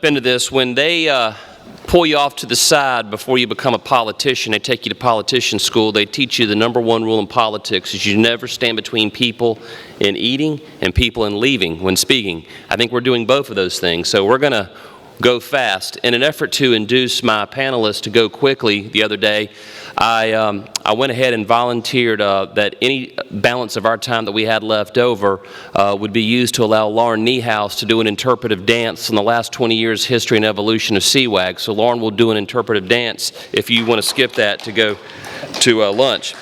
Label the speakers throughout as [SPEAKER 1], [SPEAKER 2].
[SPEAKER 1] Into this, when they pull you off to the side before you become a politician, they take you to politician school, they teach you the number one rule in politics is you never stand between people in eating and people in leaving when speaking. I think we're doing both of those things, so we're going to go fast. In an effort to induce my panelists to go quickly the other day, I went ahead and volunteered that any balance of our time that we had left over would be used to allow Lauren Niehaus to do an interpretive dance on the last 20 years history and evolution of CWAG. So Lauren will do an interpretive dance if you want to skip that to go to lunch.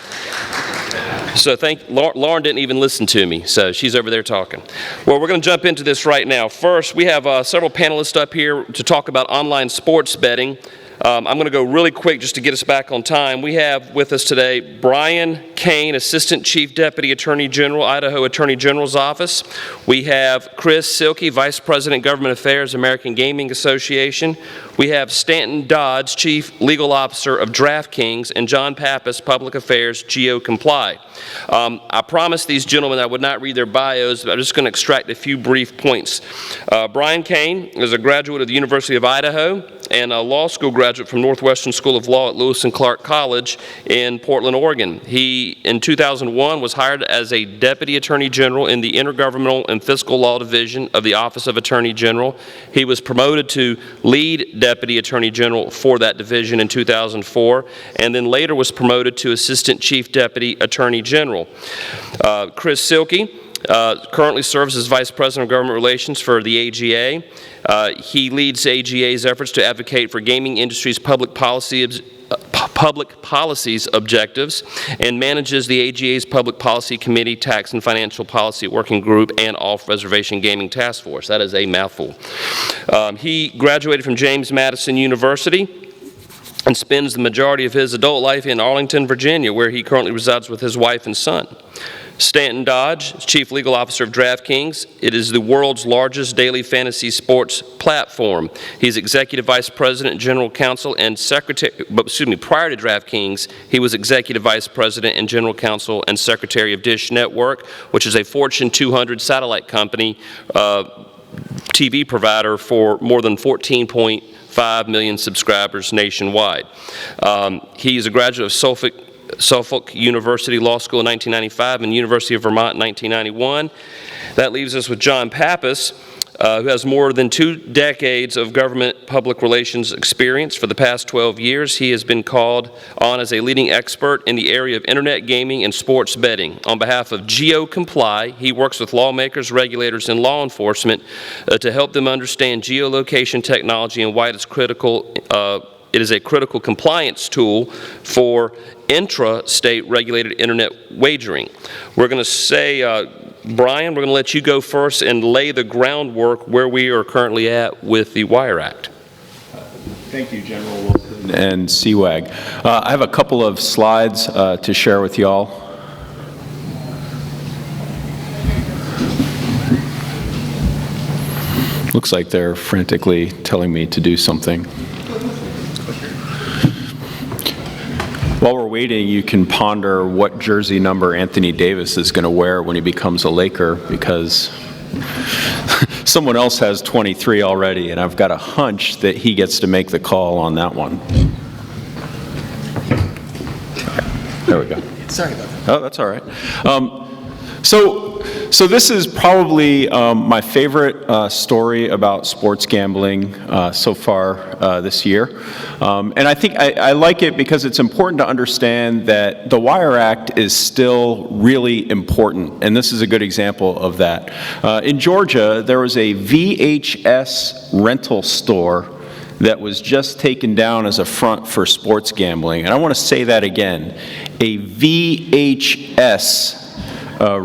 [SPEAKER 1] So Lauren didn't even listen to me, so she's over there talking. Well, we're going to jump into this right now. First, we have several panelists up here to talk about online sports betting. I'm going to go really quick just to get us back on time. We have with us today Brian Cain, Assistant Chief Deputy Attorney General, Idaho Attorney General's Office. We have Chris Silke, Vice President, Government Affairs, American Gaming Association. We have Stanton Dodge, Chief Legal Officer of DraftKings, and John Pappas, Public Affairs, GeoComply. I promised these gentlemen I would not read their bios, but I'm just going to extract a few brief points. Brian Cain is a graduate of the University of Idaho and a law school graduate from Northwestern School of Law at Lewis and Clark College in Portland, Oregon. He, in 2001, was hired as a Deputy Attorney General in the Intergovernmental and Fiscal Law Division of the Office of Attorney General. He was promoted to lead Deputy Attorney General for that division in 2004, and then later was promoted to Assistant Chief Deputy Attorney General. Chris Silke currently serves as Vice President of Government Relations for the AGA. He leads AGA's efforts to advocate for gaming industry's public policies objectives and manages the AGA's Public Policy Committee, Tax and Financial Policy Working Group, and Off-Reservation Gaming Task Force. That is a mouthful. He graduated from James Madison University and spends the majority of his adult life in Arlington, Virginia, where he currently resides with his wife and son. Stanton Dodge, Chief Legal Officer of DraftKings. It is the world's largest daily fantasy sports platform. He's Executive Vice President, General Counsel, and Secretary, prior to DraftKings, he was Executive Vice president and General Counsel and Secretary of Dish Network, which is a Fortune 200 satellite company, TV provider for more than 14.5 million subscribers nationwide. He is a graduate of Suffolk University Law School in 1995 and University of Vermont in 1991. That leaves us with John Pappas, who has more than 2 decades of government public relations experience. For the past 12 years, he has been called on as a leading expert in the area of internet gaming and sports betting. On behalf of GeoComply, he works with lawmakers, regulators, and law enforcement to help them understand geolocation technology and why it is critical. It is a critical compliance tool for intra-state regulated internet wagering. We're going to say, Brian, we're going to let you go first and lay the groundwork where we are currently at with the Wire Act.
[SPEAKER 2] Thank you, General Wilson and CWAG. I have a couple of slides to share with y'all. Looks like they're frantically telling me to do something. While we're waiting, you can ponder what jersey number Anthony Davis is going to wear when he becomes a Laker, because someone else has 23 already, and I've got a hunch that he gets to make the call on that one. There we go.
[SPEAKER 3] Sorry about that.
[SPEAKER 2] Oh, that's all right. So this is probably my favorite story about sports gambling so far this year. And I think I like it because it's important to understand that the Wire Act is still really important, and this is a good example of that. In Georgia, there was a VHS rental store that was just taken down as a front for sports gambling. And I want to say that again, a VHS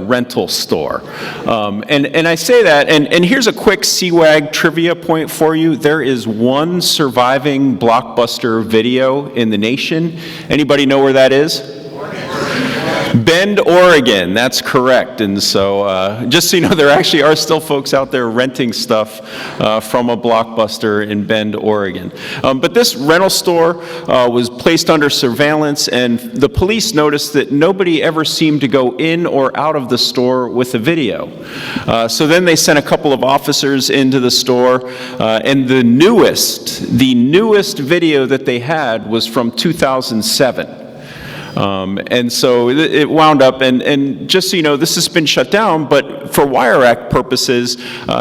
[SPEAKER 2] rental store. And I say that, and here's a quick CWAG trivia point for you. There is one surviving Blockbuster video in the nation. Anybody know where that is? Bend, Oregon, that's correct. And so just so you know, there actually are still folks out there renting stuff from a Blockbuster in Bend, Oregon. But this rental store was placed under surveillance, and the police noticed that nobody ever seemed to go in or out of the store with a video. So then they sent a couple of officers into the store, and the newest video that they had was from 2007. And so it wound up, and just so you know, this has been shut down, but for Wire Act purposes,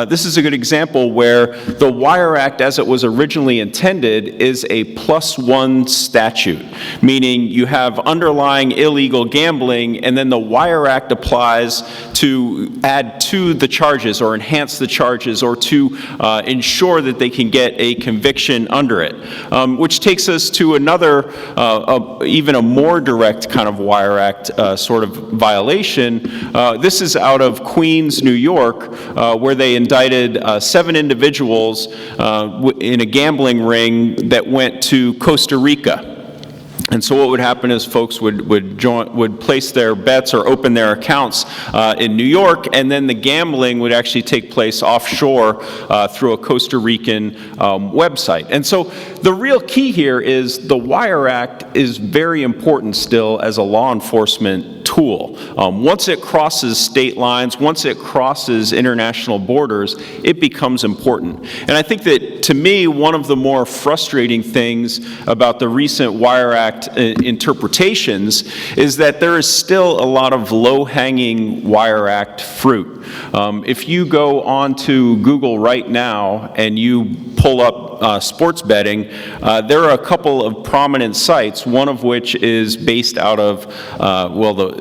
[SPEAKER 2] this is a good example where the Wire Act, as it was originally intended, is a +1 statute, meaning you have underlying illegal gambling, and then the Wire Act applies to add to the charges or enhance the charges or to ensure that they can get a conviction under it, which takes us to another, even a more direct kind of Wire Act sort of violation. This is out of Queens, New York, where they indicted 7 individuals in a gambling ring that went to Costa Rica. And so what would happen is folks would place their bets or open their accounts in New York, and then the gambling would actually take place offshore through a Costa Rican website. And so the real key here is the Wire Act is very important still as a law enforcement tool. Once it crosses state lines, once it crosses international borders, it becomes important. And I think that, to me, one of the more frustrating things about the recent Wire Act interpretations is that there is still a lot of low-hanging Wire Act fruit. If you go onto Google right now and you pull up sports betting, there are a couple of prominent sites, one of which is based out of,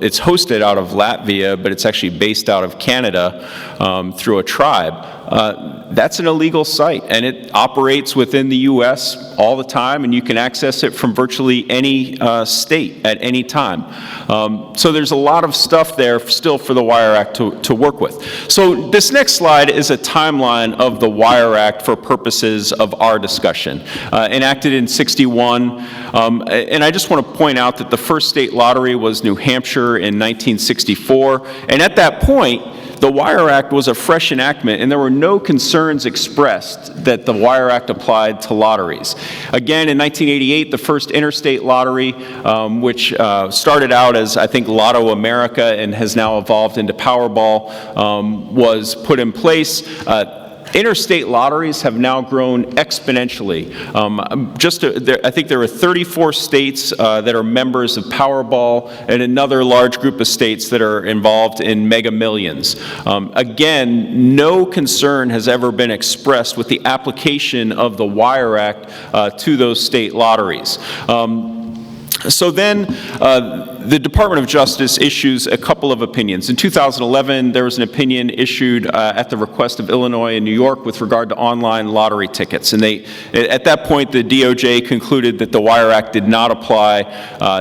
[SPEAKER 2] it's hosted out of Latvia, but it's actually based out of Canada through a tribe. That's an illegal site, and it operates within the U.S. all the time, and you can access it from virtually any state at any time. So there's a lot of stuff there still for the Wire Act to work with. So this next slide is a timeline of the Wire Act for purposes of our discussion. Enacted in '61, and I just want to point out that the first state lottery was New Hampshire in 1964, and at that point, the Wire Act was a fresh enactment, and there were no concerns expressed that the Wire Act applied to lotteries. Again, in 1988, the first interstate lottery, which started out as, I think, Lotto America and has now evolved into Powerball, was put in place. Interstate lotteries have now grown exponentially. I think there are 34 states that are members of Powerball and another large group of states that are involved in Mega Millions. Again, no concern has ever been expressed with the application of the Wire Act to those state lotteries. So then the Department of Justice issues a couple of opinions. In 2011, there was an opinion issued at the request of Illinois and New York with regard to online lottery tickets. And at that point, the DOJ concluded that the Wire Act did not apply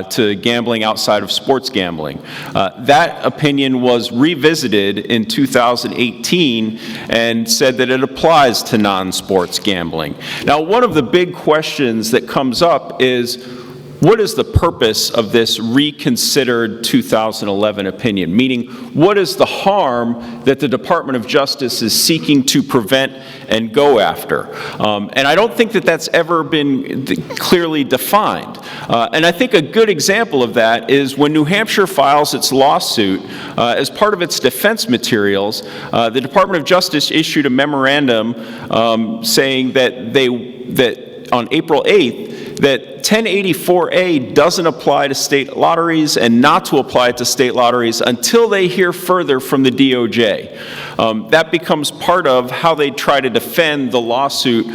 [SPEAKER 2] to gambling outside of sports gambling. That opinion was revisited in 2018 and said that it applies to non-sports gambling. Now, one of the big questions that comes up is, what is the purpose of this reconsidered 2011 opinion? Meaning, what is the harm that the Department of Justice is seeking to prevent and go after? And I don't think that that's ever been clearly defined. And I think a good example of that is when New Hampshire files its lawsuit, as part of its defense materials, the Department of Justice issued a memorandum saying that on April 8th, that 1084A doesn't apply to state lotteries and not to apply to state lotteries until they hear further from the DOJ. That becomes part of how they try to defend the lawsuit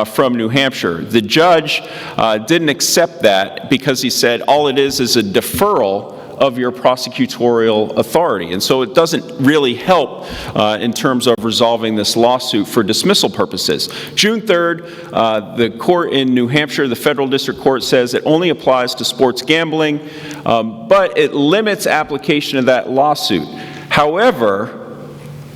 [SPEAKER 2] from New Hampshire. The judge didn't accept that because he said all it is a deferral of your prosecutorial authority. And so it doesn't really help in terms of resolving this lawsuit for dismissal purposes. June 3rd, the court in New Hampshire, the federal district court, says it only applies to sports gambling, but it limits application of that lawsuit. However,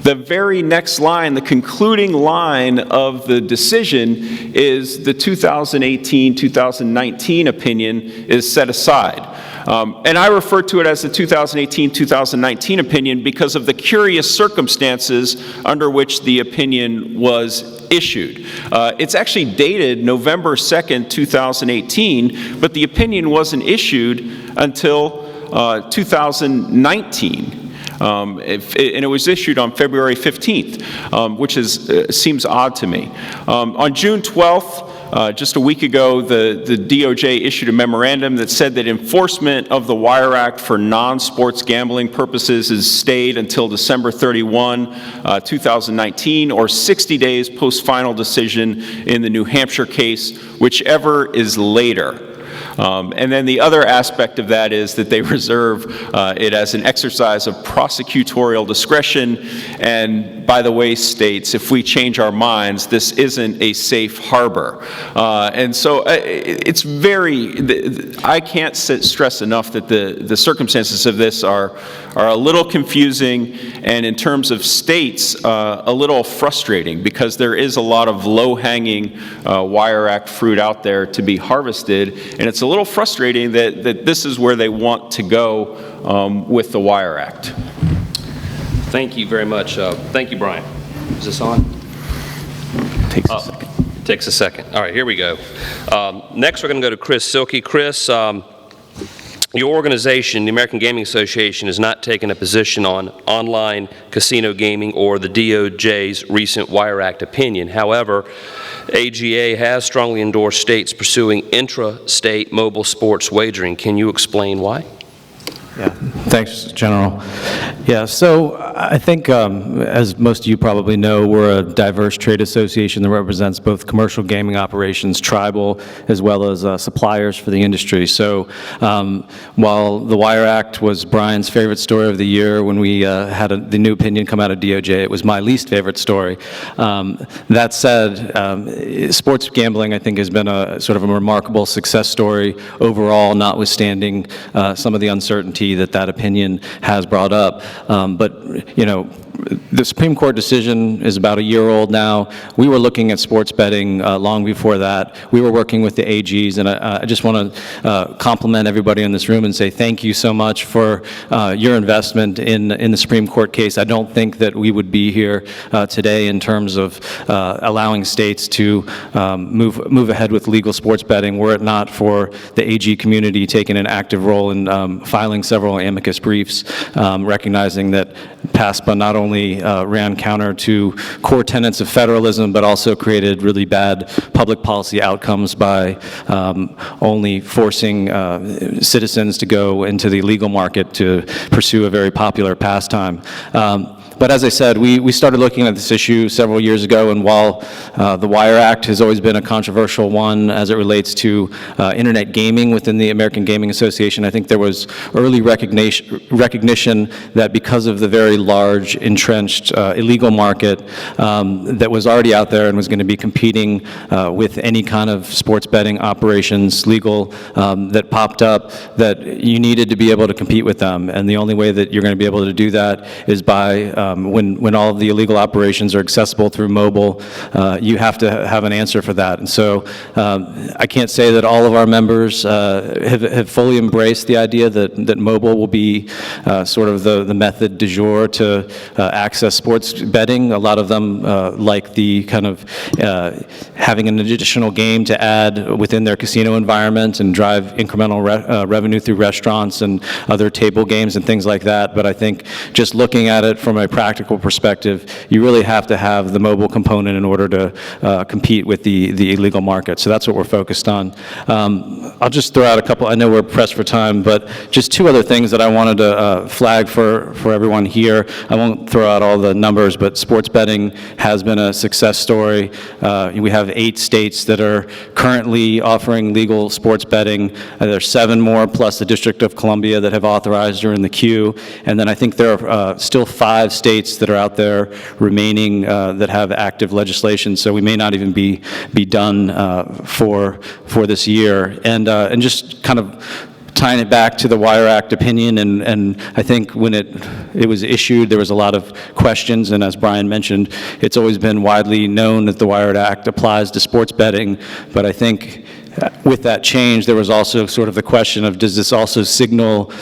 [SPEAKER 2] The very next line, the concluding line of the decision, is the 2018-2019 opinion is set aside. And I refer to it as the 2018-2019 opinion because of the curious circumstances under which the opinion was issued. It's actually dated November 2nd, 2018, but the opinion wasn't issued until 2019. And it was issued on February 15th, which seems odd to me. On June 12th, just a week ago, the DOJ issued a memorandum that said that enforcement of the Wire Act for non-sports gambling purposes is stayed until December 31, 2019, or 60 days post-final decision in the New Hampshire case, whichever is later. And then the other aspect of that is that they reserve it as an exercise of prosecutorial discretion, and by the way, states, if we change our minds, this isn't a safe harbor. And so it's I can't stress enough that the circumstances of this are a little confusing, and in terms of states, a little frustrating, because there is a lot of low-hanging Wire Act fruit out there to be harvested, and it's a little frustrating that this is where they want to go with the Wire Act.
[SPEAKER 1] Thank you very much. Thank you, Brian. Is this on?
[SPEAKER 2] Takes a second.
[SPEAKER 1] Takes a second. All right, here we go. Next, we're going to go to Chris Silkey. Chris, your organization, the American Gaming Association, has not taken a position on online casino gaming or the DOJ's recent Wire Act opinion. However, AGA has strongly endorsed states pursuing intra-state mobile sports wagering. Can you explain why?
[SPEAKER 3] Yeah, thanks, General. Yeah, so I think, as most of you probably know, we're a diverse trade association that represents both commercial gaming operations, tribal, as well as suppliers for the industry. So while the Wire Act was Brian's favorite story of the year when we had the new opinion come out of DOJ, it was my least favorite story. That said, sports gambling, I think, has been a sort of a remarkable success story overall, notwithstanding some of the uncertainty that opinion has brought up. But, you know, the Supreme Court decision is about a year old now. We were looking at sports betting long before that. We were working with the AGs, and I just want to compliment everybody in this room and say thank you so much for your investment in the Supreme Court case. I don't think that we would be here today in terms of allowing states to move ahead with legal sports betting were it not for the AG community taking an active role in filing several amicus briefs, recognizing that PASPA not only ran counter to core tenets of federalism, but also created really bad public policy outcomes by only forcing citizens to go into the legal market to pursue a very popular pastime. But as I said, we started looking at this issue several years ago, and while the Wire Act has always been a controversial one as it relates to internet gaming within the American Gaming Association, I think there was early recognition that because of the very large, entrenched illegal market that was already out there and was going to be competing with any kind of sports betting operations, legal, that popped up, that you needed to be able to compete with them. And the only way that you're going to be able to do that is by when all of the illegal operations are accessible through mobile, you have to have an answer for that. And so I can't say that all of our members have fully embraced the idea that mobile will be sort of the method du jour to access sports betting. A lot of them like the kind of having an additional game to add within their casino environment and drive incremental revenue through restaurants and other table games and things like that. But I think just looking at it from a practical perspective, you really have to have the mobile component in order to compete with the illegal market. So that's what we're focused on. I'll just throw out a couple. I know we're pressed for time, but just two other things that I wanted to flag for everyone here. I won't throw out all the numbers, but sports betting has been a success story. We have 8 states that are currently offering legal sports betting. There's 7 more plus the District of Columbia that have authorized or in the queue. And then I think there are still 5 states that are out there remaining that have active legislation, so we may not even be done for this year. And just kind of tying it back to the Wire Act opinion, and I think when it was issued, there was a lot of questions, and as Brian mentioned, it's always been widely known that the Wire Act applies to sports betting, but I think with that change, there was also sort of the question of, does this also signal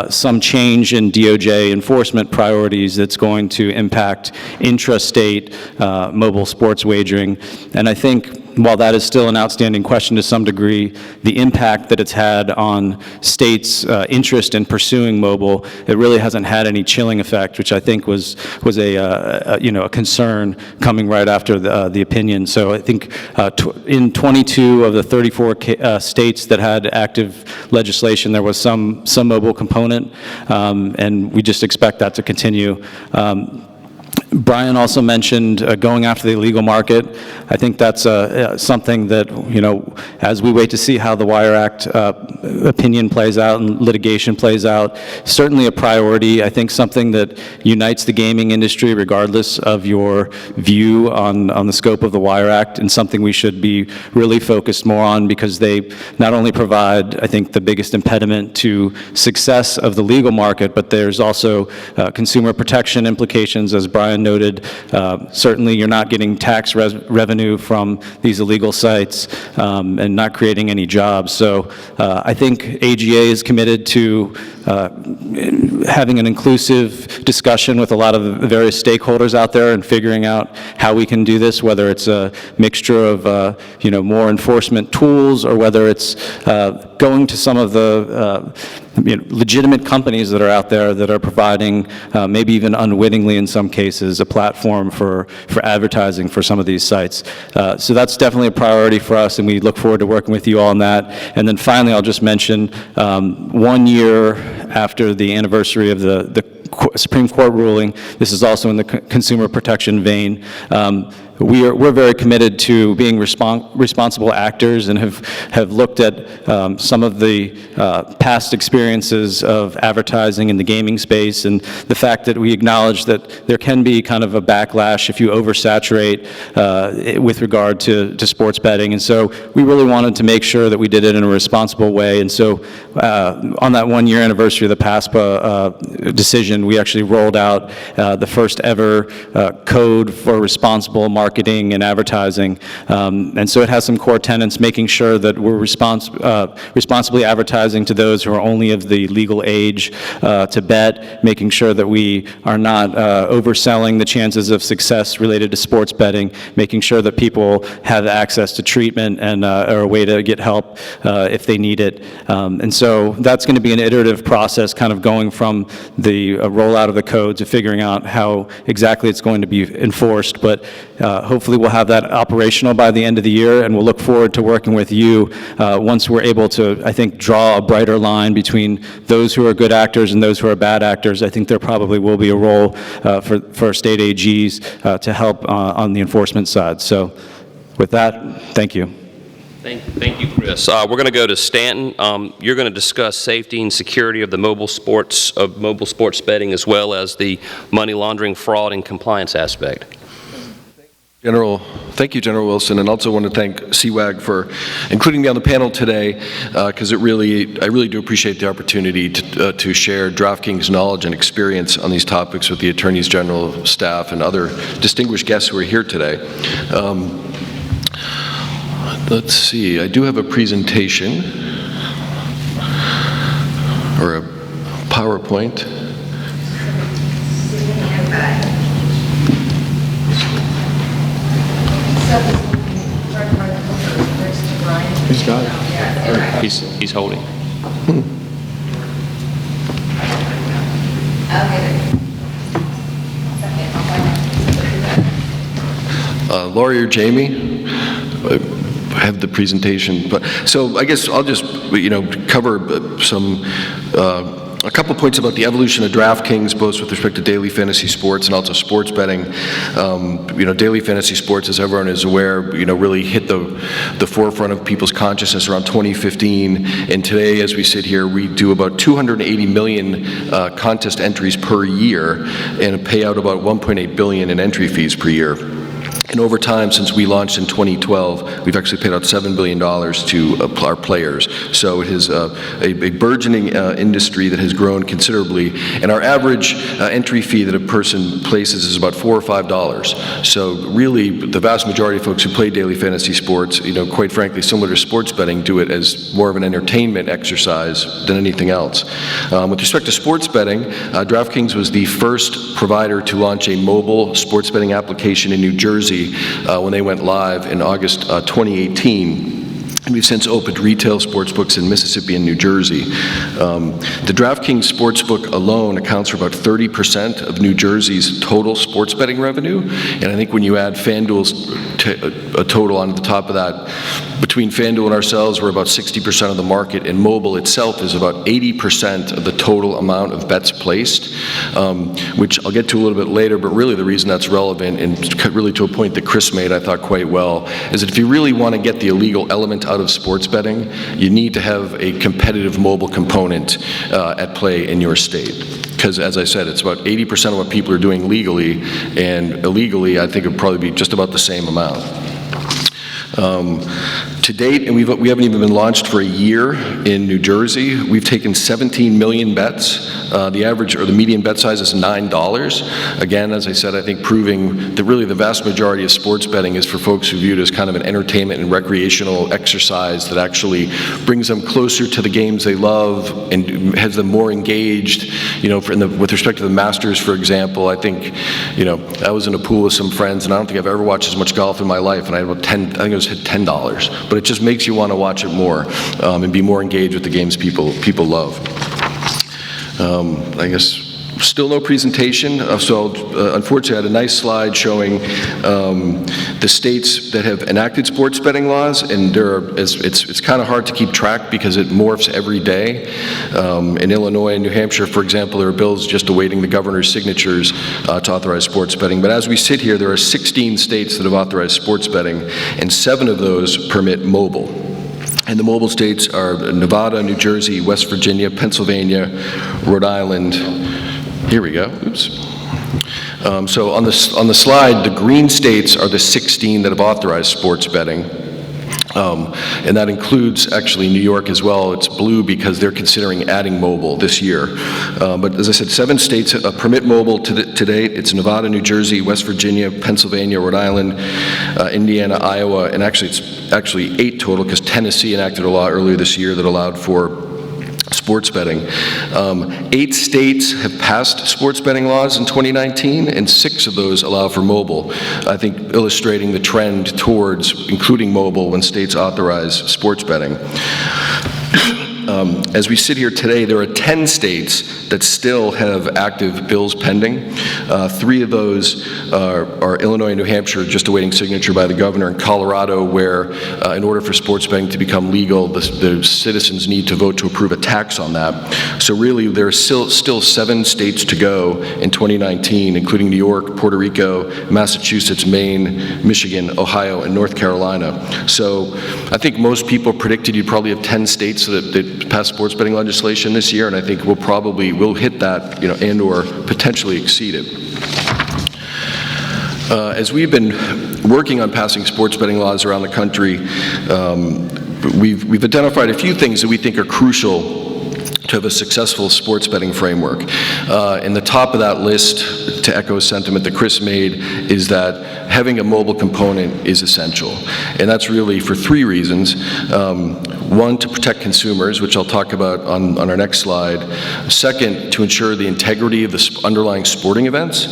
[SPEAKER 3] some change in DOJ enforcement priorities that's going to impact intrastate mobile sports wagering? And I think while that is still an outstanding question to some degree, the impact that it's had on states' interest in pursuing mobile, it really hasn't had any chilling effect, which I think was a concern coming right after the opinion. So I think in 22 of the 34 states that had active legislation, there was some mobile component, and we just expect that to continue. Brian also mentioned going after the illegal market. I think that's something that, as we wait to see how the Wire Act opinion plays out and litigation plays out, certainly a priority. I think something that unites the gaming industry regardless of your view on the scope of the Wire Act, and something we should be really focused more on, because they not only provide, I think, the biggest impediment to success of the legal market, but there's also consumer protection implications, as Brian noted. Certainly, you're not getting tax revenue from these illegal sites and not creating any jobs. So I think AGA is committed to having an inclusive discussion with a lot of the various stakeholders out there and figuring out how we can do this, whether it's a mixture of more enforcement tools, or whether it's going to some of the legitimate companies that are out there that are providing, maybe even unwittingly in some cases, a platform for advertising for some of these sites. So that's definitely a priority for us, and we look forward to working with you all on that. And then finally, I'll just mention 1 year after the anniversary of the Supreme Court ruling, this is also in the consumer protection vein. We're very committed to being responsible actors, and have looked at some of the past experiences of advertising in the gaming space, and the fact that we acknowledge that there can be kind of a backlash if you oversaturate with regard to sports betting. And so we really wanted to make sure that we did it in a responsible way. And so on that 1 year anniversary of the PASPA decision, we actually rolled out the first ever code for responsible marketing and advertising. And so it has some core tenets, making sure that we're responsibly advertising to those who are only of the legal age to bet, making sure that we are not overselling the chances of success related to sports betting, making sure that people have access to treatment and or a way to get help if they need it. And so that's going to be an iterative process, kind of going from the rollout of the code to figuring out how exactly it's going to be enforced. But hopefully we'll have that operational by the end of the year, and we'll look forward to working with you once we're able to, I think, draw a brighter line between those who are good actors and those who are bad actors. I think there probably will be a role for state AGs to help on the enforcement side. So with that, thank you.
[SPEAKER 1] Thank you, Chris. We're going to go to Stanton. You're going to discuss safety and security of the mobile sports betting, as well as the money laundering, fraud, and compliance aspect.
[SPEAKER 4] Thank you, General Wilson, and also want to thank CWAG for including me on the panel today, because I really do appreciate the opportunity to share DraftKings' knowledge and experience on these topics with the Attorneys General, staff, and other distinguished guests who are here today. Let's see, I do have a presentation, or a PowerPoint.
[SPEAKER 2] He's got it.
[SPEAKER 1] He's holding.
[SPEAKER 4] Laurie or Jamie, have the presentation. But so I guess I'll just cover a couple points about the evolution of DraftKings, both with respect to daily fantasy sports and also sports betting. Daily fantasy sports, as everyone is aware, really hit the forefront of people's consciousness around 2015. And today, as we sit here, we do about 280 million contest entries per year, and pay out about 1.8 billion in entry fees per year. And over time, since we launched in 2012, we've actually paid out $7 billion to our players. So it is a burgeoning industry that has grown considerably. And our average entry fee that a person places is about $4 or $5. So really, the vast majority of folks who play daily fantasy sports, quite frankly, similar to sports betting, do it as more of an entertainment exercise than anything else. With respect to sports betting, DraftKings was the first provider to launch a mobile sports betting application in New Jersey when they went live in August 2018. And we've since opened retail sportsbooks in Mississippi and New Jersey. The DraftKings Sportsbook alone accounts for about 30% of New Jersey's total sports betting revenue. And I think when you add FanDuel's a total onto the top of that, between FanDuel and ourselves, we're about 60% of the market, and mobile itself is about 80% of the total amount of bets placed, which I'll get to a little bit later, but really the reason that's relevant, and really to a point that Chris made, I thought quite well, is that if you really want to get the illegal element out of sports betting, you need to have a competitive mobile component at play in your state. Because, as I said, it's about 80% of what people are doing legally, and illegally, I think it would probably be just about the same amount. To date, and we haven't even been launched for a year in New Jersey, we've taken 17 million bets. The average or the median bet size is $9. Again, as I said, I think proving that really the vast majority of sports betting is for folks who view it as kind of an entertainment and recreational exercise that actually brings them closer to the games they love and has them more engaged. With respect to the Masters, for example, I think, I was in a pool with some friends, and I don't think I've ever watched as much golf in my life, and I had about I think it was hit $10. But it just makes you want to watch it more and be more engaged with the games people love. I guess still no presentation, so unfortunately I had a nice slide showing the states that have enacted sports betting laws, and it's kind of hard to keep track because it morphs every day. In Illinois and New Hampshire, for example, there are bills just awaiting the governor's signatures to authorize sports betting. But as we sit here, there are 16 states that have authorized sports betting, and 7 of those permit mobile. And the mobile states are Nevada, New Jersey, West Virginia, Pennsylvania, Rhode Island. Here we go. Oops. So on the slide, the green states are the 16 that have authorized sports betting. And that includes actually New York as well. It's blue because they're considering adding mobile this year. But as I said, 7 states permit mobile to date. It's Nevada, New Jersey, West Virginia, Pennsylvania, Rhode Island, Indiana, Iowa, and actually it's 8 total because Tennessee enacted a law earlier this year that allowed for sports betting. 8 states have passed sports betting laws in 2019, and 6 of those allow for mobile, I think illustrating the trend towards including mobile when states authorize sports betting. As we sit here today, there are 10 states that still have active bills pending. 3 of those are Illinois and New Hampshire, just awaiting signature by the governor, and Colorado, where in order for sports betting to become legal, the citizens need to vote to approve a tax on that. So really, there are still 7 states to go in 2019, including New York, Puerto Rico, Massachusetts, Maine, Michigan, Ohio, and North Carolina. So I think most people predicted you'd probably have 10 states that pass sports betting legislation this year, and I think we'll hit that, and or potentially exceed it. As we've been working on passing sports betting laws around the country, we've identified a few things that we think are crucial to have a successful sports betting framework. And the top of that list, to echo a sentiment that Chris made, is that having a mobile component is essential. And that's really for 3 reasons. 1, to protect consumers, which I'll talk about on our next slide. 2nd, to ensure the integrity of the underlying sporting events.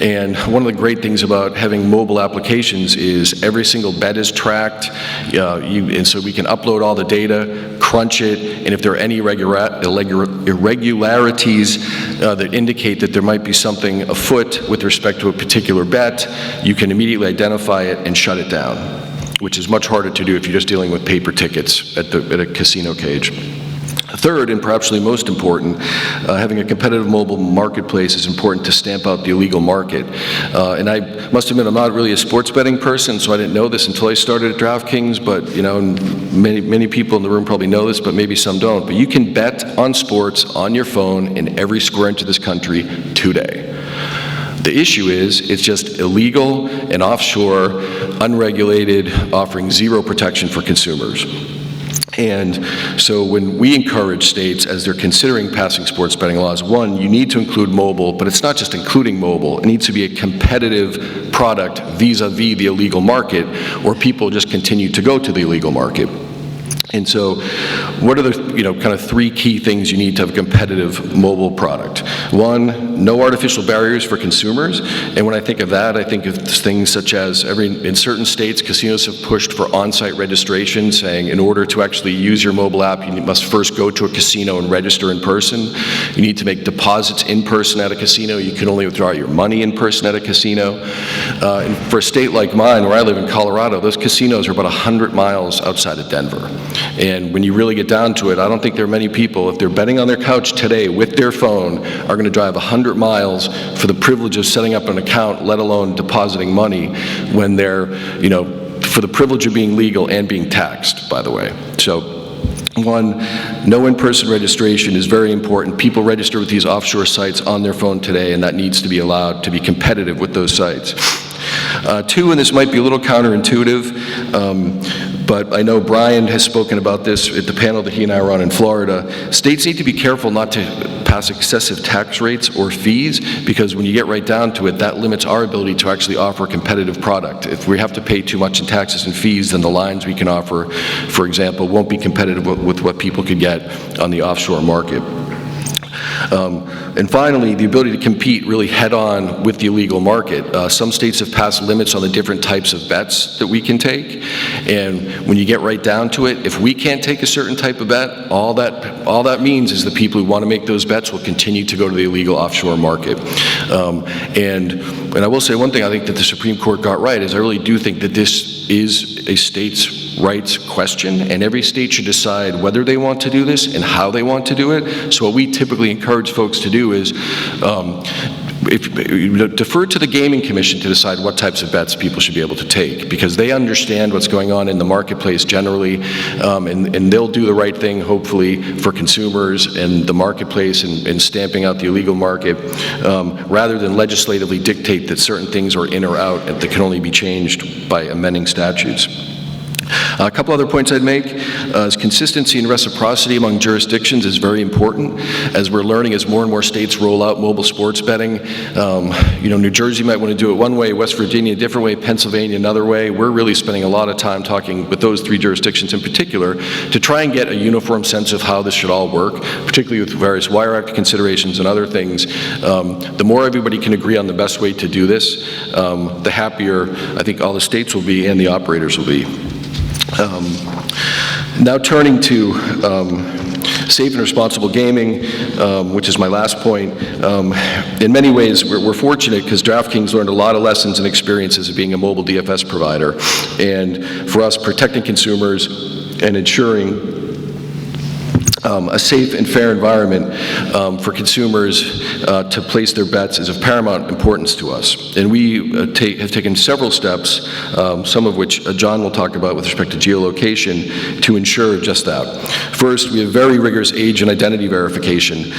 [SPEAKER 4] And one of the great things about having mobile applications is every single bet is tracked, and so we can upload all the data, crunch it, and if there are any irregularities that indicate that there might be something afoot with respect to a particular bet, you can immediately identify it and shut it down, which is much harder to do if you're just dealing with paper tickets at a casino cage. 3rd, and perhaps most important, having a competitive mobile marketplace is important to stamp out the illegal market. And I must admit, I'm not really a sports betting person, so I didn't know this until I started at DraftKings, but many people in the room probably know this, but maybe some don't. But you can bet on sports on your phone in every square inch of this country today. The issue is, it's just illegal and offshore, unregulated, offering zero protection for consumers. And so when we encourage states, as they're considering passing sports betting laws, one, you need to include mobile, but it's not just including mobile. It needs to be a competitive product vis-a-vis the illegal market, or people just continue to go to the illegal market. And so what are the, kind of three key things you need to have a competitive mobile product? One, no artificial barriers for consumers. And when I think of that, I think of things such as in certain states, casinos have pushed for on-site registration, saying in order to actually use your mobile app, you must first go to a casino and register in person. You need to make deposits in person at a casino. You can only withdraw your money in person at a casino. And for a state like mine, where I live in Colorado, those casinos are about 100 miles outside of Denver. And when you really get down to it, I don't think there are many people, if they're betting on their couch today with their phone, are going to drive 100 miles for the privilege of setting up an account, let alone depositing money, when they're, for the privilege of being legal and being taxed, by the way. So, one, no in-person registration is very important. People register with these offshore sites on their phone today, and that needs to be allowed to be competitive with those sites. Two, and this might be a little counterintuitive, but I know Brian has spoken about this at the panel that he and I were on in Florida. States need to be careful not to pass excessive tax rates or fees, because when you get right down to it, that limits our ability to actually offer a competitive product. If we have to pay too much in taxes and fees, then the lines we can offer, for example, won't be competitive with what people could get on the offshore market. And finally, the ability to compete really head-on with the illegal market. Some states have passed limits on the different types of bets that we can take, and when you get right down to it, if we can't take a certain type of bet, all that means is the people who want to make those bets will continue to go to the illegal offshore market. And I will say one thing I think that the Supreme Court got right is I really do think that this is a state's rights question, and every state should decide whether they want to do this and how they want to do it. So what we typically encourage folks to do is defer to the Gaming Commission to decide what types of bets people should be able to take, because they understand what's going on in the marketplace generally, and they'll do the right thing, hopefully, for consumers and the marketplace and stamping out the illegal market, rather than legislatively dictate that certain things are in or out and that can only be changed by amending statutes. A couple other points I'd make is consistency and reciprocity among jurisdictions is very important. As we're learning, as more and more states roll out mobile sports betting, New Jersey might want to do it one way, West Virginia a different way, Pennsylvania another way. We're really spending a lot of time talking with those three jurisdictions in particular to try and get a uniform sense of how this should all work, particularly with various Wire Act considerations and other things. The more everybody can agree on the best way to do this, the happier I think all the states will be and the operators will be. Now turning to safe and responsible gaming, which is my last point. In many ways, we're fortunate because DraftKings learned a lot of lessons and experiences of being a mobile DFS provider. And for us, protecting consumers and ensuring a safe and fair environment for consumers to place their bets is of paramount importance to us. And we have taken several steps, some of which John will talk about with respect to geolocation, to ensure just that. First, we have very rigorous age and identity verification,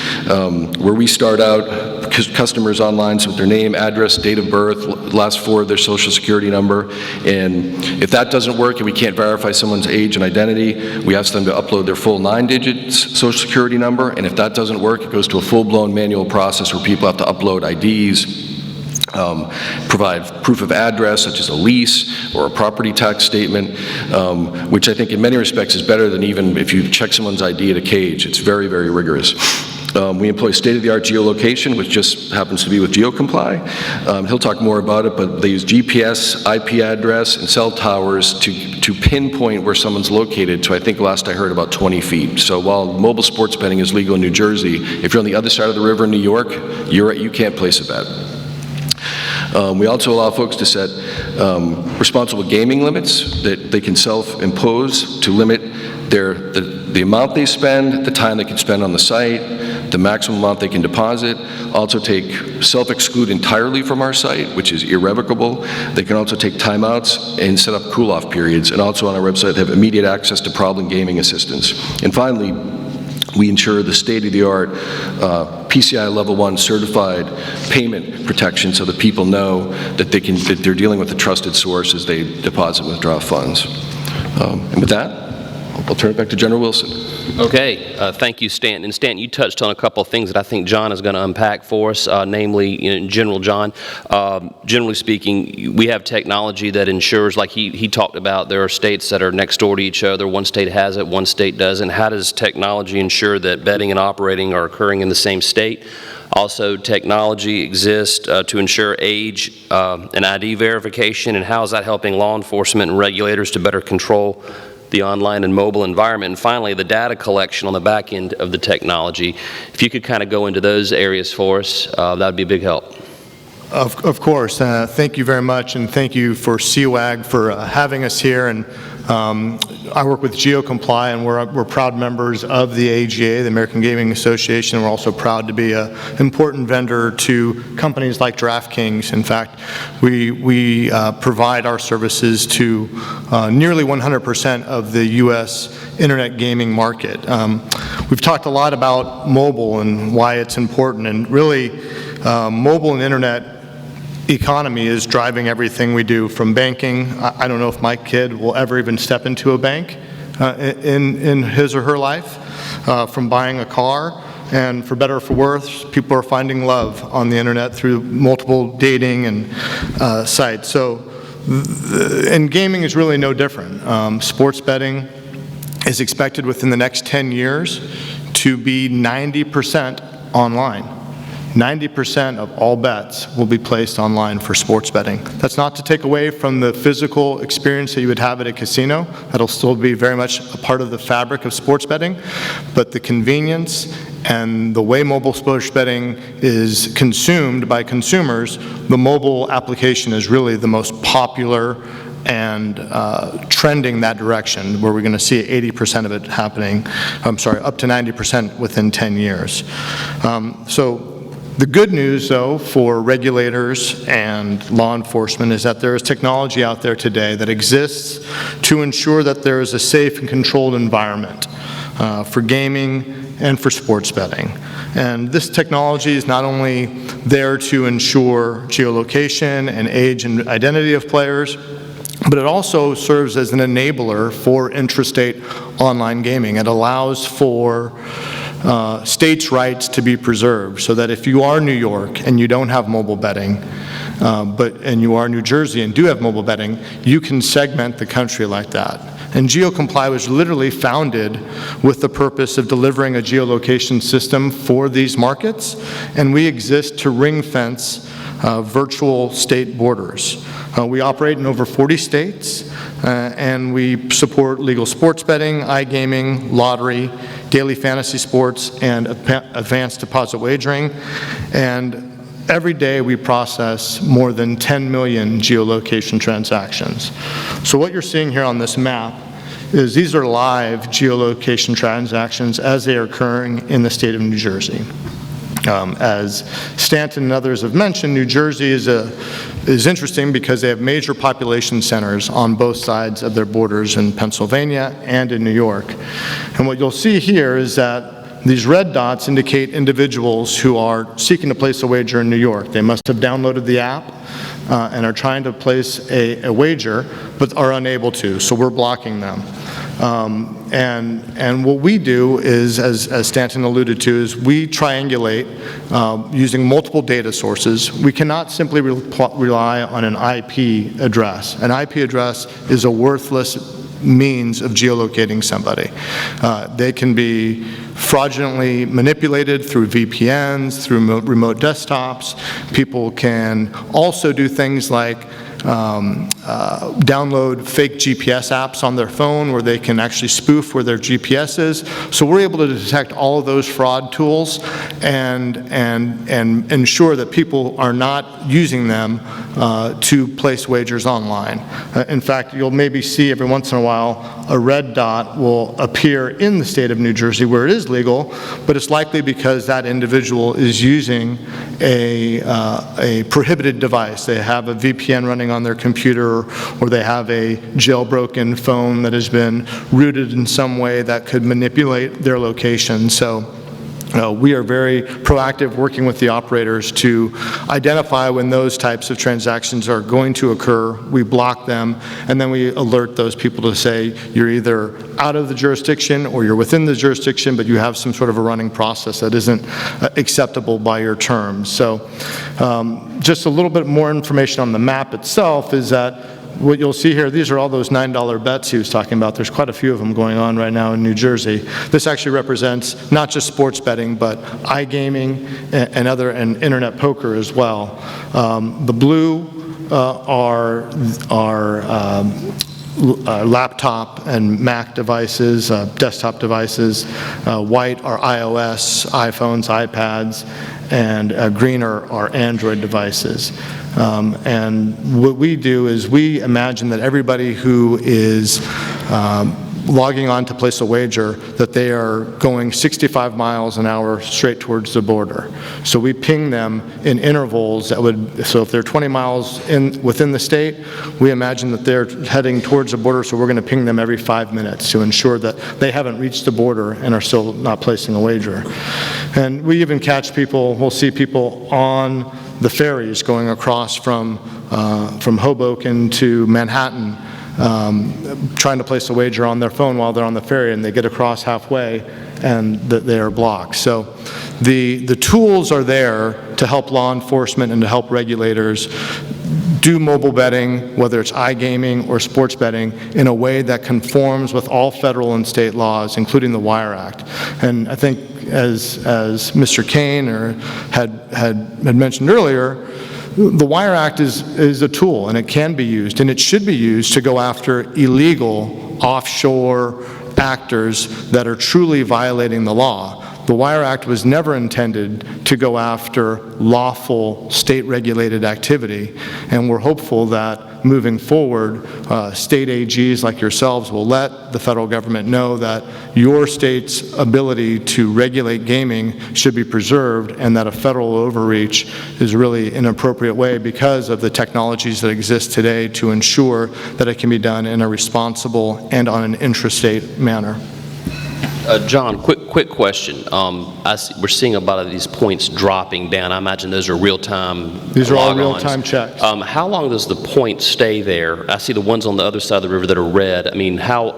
[SPEAKER 4] where we start out customers online with their name, address, date of birth, last four of their social security number, and if that doesn't work and we can't verify someone's age and identity, we ask them to upload their full 9-digit social security number, and if that doesn't work, it goes to a full-blown manual process where people have to upload IDs, provide proof of address, such as a lease or a property tax statement, which I think in many respects is better than even if you check someone's ID at a cage. It's very, very rigorous. We employ state-of-the-art geolocation, which just happens to be with GeoComply. He'll talk more about it, but they use GPS, IP address, and cell towers to pinpoint where someone's located to, I think last I heard, about 20 feet. So while mobile sports betting is legal in New Jersey, if you're on the other side of the river in New York, you can't place a bet. We also allow folks to set responsible gaming limits that they can self-impose to limit the amount they spend, the time they can spend on the site, the maximum amount they can deposit. Also self-exclude entirely from our site, which is irrevocable. They can also take timeouts and set up cool-off periods. And also on our website, they have immediate access to problem gaming assistance. And finally, We ensure the state-of-the-art PCI Level 1 certified payment protection so that people know that that they're dealing with a trusted source as they deposit and withdraw funds. And with that, I'll turn it back to General Wilson.
[SPEAKER 1] Okay, thank you, Stanton. And Stanton, you touched on a couple of things that I think John is going to unpack for us, namely, in general, John, generally speaking, we have technology that ensures, like he talked about, there are states that are next door to each other. One state has it, one state doesn't. How does technology ensure that betting and operating are occurring in the same state? Also, technology exists to ensure age and ID verification, and how is that helping law enforcement and regulators to better control the online and mobile environment? And finally, the data collection on the back end of the technology. If you could kind of go into those areas for us, that would be a big help.
[SPEAKER 5] Of course. Thank you very much, and thank you for CWAG for having us here. And I work with GeoComply, and we're proud members of the AGA, the American Gaming Association, and we're also proud to be an important vendor to companies like DraftKings. In fact, we provide our services to nearly 100% of the U.S. internet gaming market. We've talked a lot about mobile and why it's important, and really mobile and internet economy is driving everything we do, from banking. I don't know if my kid will ever even step into a bank in his or her life, from buying a car, and for better or for worse, people are finding love on the internet through multiple dating and sites. So, and gaming is really no different. Sports betting is expected within the next 10 years to be 90% online. 90% of all bets will be placed online for sports betting. That's not to take away from the physical experience that you would have at a casino. That'll still be very much a part of the fabric of sports betting, but the convenience and the way mobile sports betting is consumed by consumers, the mobile application is really the most popular and trending that direction, where we're going to see 80% of it happening, up to 90% within 10 years. So the good news, though, for regulators and law enforcement is that there is technology out there today that exists to ensure that there is a safe and controlled environment for gaming and for sports betting. And this technology is not only there to ensure geolocation and age and identity of players, but it also serves as an enabler for intrastate online gaming. It allows for states' rights to be preserved, so that if you are New York and you don't have mobile betting, and you are New Jersey and do have mobile betting, you can segment the country like that. And GeoComply was literally founded with the purpose of delivering a geolocation system for these markets, and we exist to ring-fence virtual state borders. We operate in over 40 states, and we support legal sports betting, iGaming, lottery, daily fantasy sports, and advanced deposit wagering. And every day we process more than 10 million geolocation transactions. So what you're seeing here on this map is these are live geolocation transactions as they are occurring in the state of New Jersey. As Stanton and others have mentioned, New Jersey is interesting because they have major population centers on both sides of their borders in Pennsylvania and in New York. And what you'll see here is that these red dots indicate individuals who are seeking to place a wager in New York. They must have downloaded the app and are trying to place a wager, but are unable to, so we're blocking them. And what we do is, as Stanton alluded to, is we triangulate using multiple data sources. We cannot simply rely on an IP address. An IP address is a worthless means of geolocating somebody. They can be fraudulently manipulated through VPNs, through remote desktops. People can also do things like download fake GPS apps on their phone where they can actually spoof where their GPS is. So we're able to detect all of those fraud tools and ensure that people are not using them to place wagers online. In fact, you'll maybe see every once in a while a red dot will appear in the state of New Jersey where it is legal, but it's likely because that individual is using a prohibited device. They have a VPN running on their computer, or they have a jailbroken phone that has been rooted in some way that could manipulate their location. So we are very proactive working with the operators to identify when those types of transactions are going to occur. We block them, and then we alert those people to say, you're either out of the jurisdiction or you're within the jurisdiction, but you have some sort of a running process that isn't acceptable by your terms. So just a little bit more information on the map itself is that what you'll see here, these are all those $9 bets he was talking about. There's quite a few of them going on right now in New Jersey. This actually represents not just sports betting, but iGaming and internet poker as well. The blue are laptop and Mac devices, desktop devices. White are iOS, iPhones, iPads, and green are Android devices. And what we do is we imagine that everybody who is logging on to place a wager, that they are going 65 miles an hour straight towards the border. So we ping them in intervals that would, so if they're 20 miles within the state, we imagine that they're heading towards the border, so we're going to ping them every 5 minutes to ensure that they haven't reached the border and are still not placing a wager. And we even catch people, we'll see people on the ferries going across from Hoboken to Manhattan, trying to place a wager on their phone while they're on the ferry, and they get across halfway and they are blocked. So the tools are there to help law enforcement and to help regulators do mobile betting, whether it's iGaming or sports betting, in a way that conforms with all federal and state laws, including the Wire Act. And I think as Mr. Kane had mentioned earlier, the Wire Act is a tool, and it can be used, and it should be used to go after illegal offshore actors that are truly violating the law. The Wire Act was never intended to go after lawful state-regulated activity, and we're hopeful that moving forward, state AGs like yourselves will let the federal government know that your state's ability to regulate gaming should be preserved, and that a federal overreach is really an appropriate way because of the technologies that exist today to ensure that it can be done in a responsible and on an intrastate manner.
[SPEAKER 1] John, quick question. We're seeing a lot of these points dropping down. I imagine those are real-time log-ons.
[SPEAKER 5] These are all real-time checks.
[SPEAKER 1] How long does the point stay there? I see the ones on the other side of the river that are red. I mean, how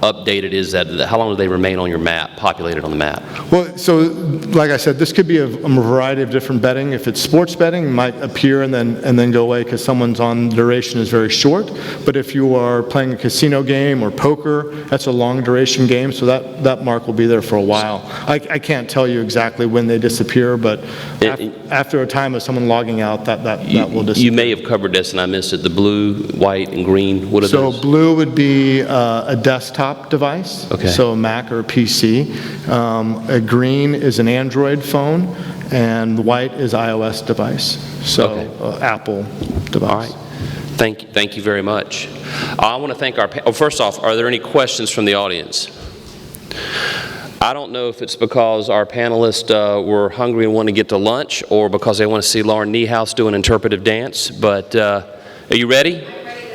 [SPEAKER 1] updated is that? How long do they remain on your map, populated on the map?
[SPEAKER 5] Well, so like I said, this could be a variety of different betting. If it's sports betting, it might appear and then go away because someone's on duration is very short. But if you are playing a casino game or poker, that's a long duration game, so that mark will be there for a while. I can't tell you exactly when they disappear, but after a time of someone logging out, that will disappear.
[SPEAKER 1] You may have covered this and I missed it. The blue, white, and green, what are those?
[SPEAKER 5] So blue would be a desktop device,
[SPEAKER 1] okay.
[SPEAKER 5] So a Mac or a PC. A green is an Android phone, and the white is iOS device, so
[SPEAKER 1] okay.
[SPEAKER 5] Apple device.
[SPEAKER 1] All right. Thank you very much. I want to thank first off, are there any questions from the audience? I don't know if it's because our panelists were hungry and want to get to lunch, or because they want to see Lauren Niehaus do an interpretive dance, but are you ready?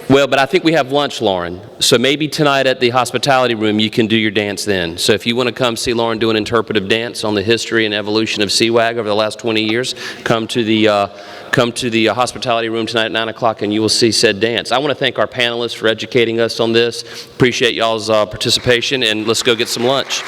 [SPEAKER 1] Well, but I think we have lunch, Lauren. So maybe tonight at the hospitality room you can do your dance then. So if you want to come see Lauren do an interpretive dance on the history and evolution of CWAG over the last 20 years, come to the hospitality room tonight at 9 o'clock and you will see said dance. I want to thank our panelists for educating us on this. Appreciate y'all's participation, and let's go get some lunch.